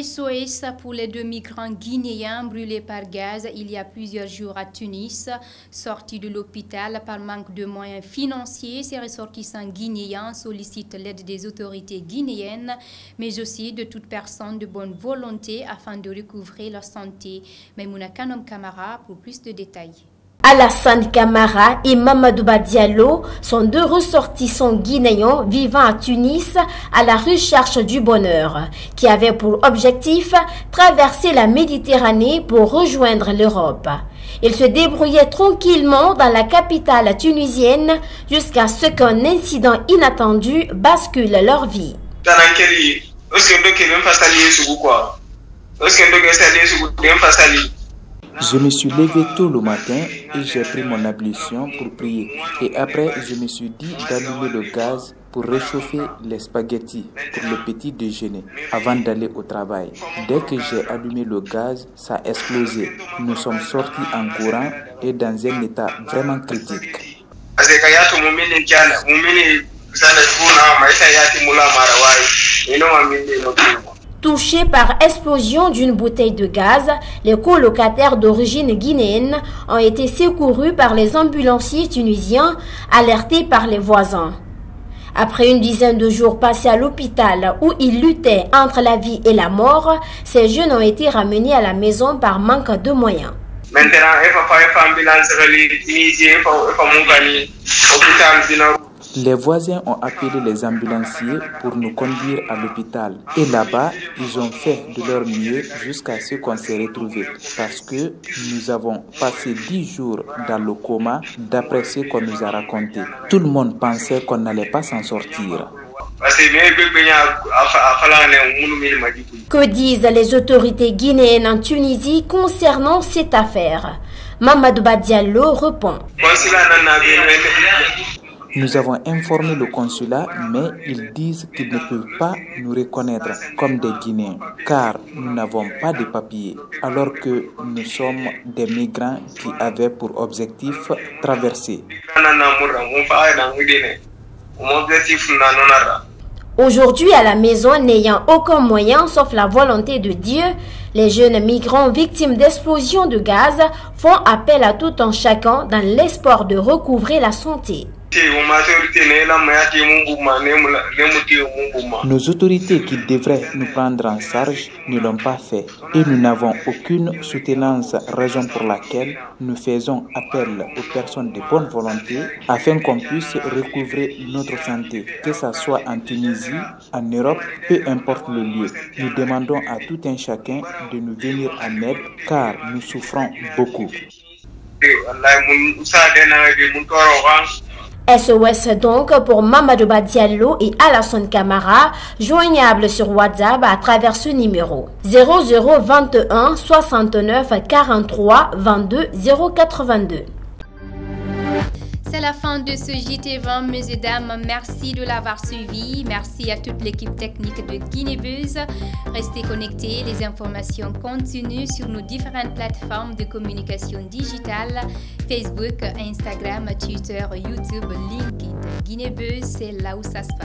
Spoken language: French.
SOS pour les 2 migrants guinéens brûlés par gaz il y a plusieurs jours à Tunis. Sortis de l'hôpital par manque de moyens financiers, ces ressortissants guinéens sollicitent l'aide des autorités guinéennes, mais aussi de toute personne de bonne volonté afin de recouvrer leur santé. Maimouna Kanom Kamara pour plus de détails. Alassane Camara et Mamadou Diallo sont 2 ressortissants guinéens vivant à Tunis à la recherche du bonheur, qui avaient pour objectif traverser la Méditerranée pour rejoindre l'Europe. Ils se débrouillaient tranquillement dans la capitale tunisienne jusqu'à ce qu'un incident inattendu bascule leur vie. Je me suis levé tôt le matin et j'ai pris mon ablution pour prier. Et après, je me suis dit d'allumer le gaz pour réchauffer les spaghettis pour le petit déjeuner avant d'aller au travail. Dès que j'ai allumé le gaz, ça a explosé. Nous sommes sortis en courant et dans un état vraiment critique. Touchés par explosion d'une bouteille de gaz, les colocataires d'origine guinéenne ont été secourus par les ambulanciers tunisiens, alertés par les voisins. Après une dizaine de jours passés à l'hôpital où ils luttaient entre la vie et la mort, ces jeunes ont été ramenés à la maison par manque de moyens. Les voisins ont appelé les ambulanciers pour nous conduire à l'hôpital. Et là-bas, ils ont fait de leur mieux jusqu'à ce qu'on s'est retrouvés. Parce que nous avons passé 10 jours dans le coma d'après ce qu'on nous a raconté. Tout le monde pensait qu'on n'allait pas s'en sortir. Que disent les autorités guinéennes en Tunisie concernant cette affaire? Mamadou Diallo répond. Nous avons informé le consulat, mais ils disent qu'ils ne peuvent pas nous reconnaître comme des Guinéens, car nous n'avons pas de papiers, alors que nous sommes des migrants qui avaient pour objectif traverser. Aujourd'hui, à la maison, n'ayant aucun moyen sauf la volonté de Dieu, les jeunes migrants victimes d'explosions de gaz font appel à tout un chacun dans l'espoir de recouvrer la santé. Nos autorités qui devraient nous prendre en charge ne l'ont pas fait et nous n'avons aucune soutenance, raison pour laquelle nous faisons appel aux personnes de bonne volonté afin qu'on puisse recouvrer notre santé, que ce soit en Tunisie, en Europe, peu importe le lieu. Nous demandons à tout un chacun de nous venir en aide car nous souffrons beaucoup. SOS donc pour Mamadou Diallo et Alassane Camara, joignables sur WhatsApp à travers ce numéro 0021 69 43 22 082. C'est la fin de ce JT20, mes et dames. Merci de l'avoir suivi. Merci à toute l'équipe technique de Guinée Buzz. Restez connectés. Les informations continuent sur nos différentes plateformes de communication digitale. Facebook, Instagram, Twitter, YouTube, LinkedIn. Guinée Buzz, c'est là où ça se passe.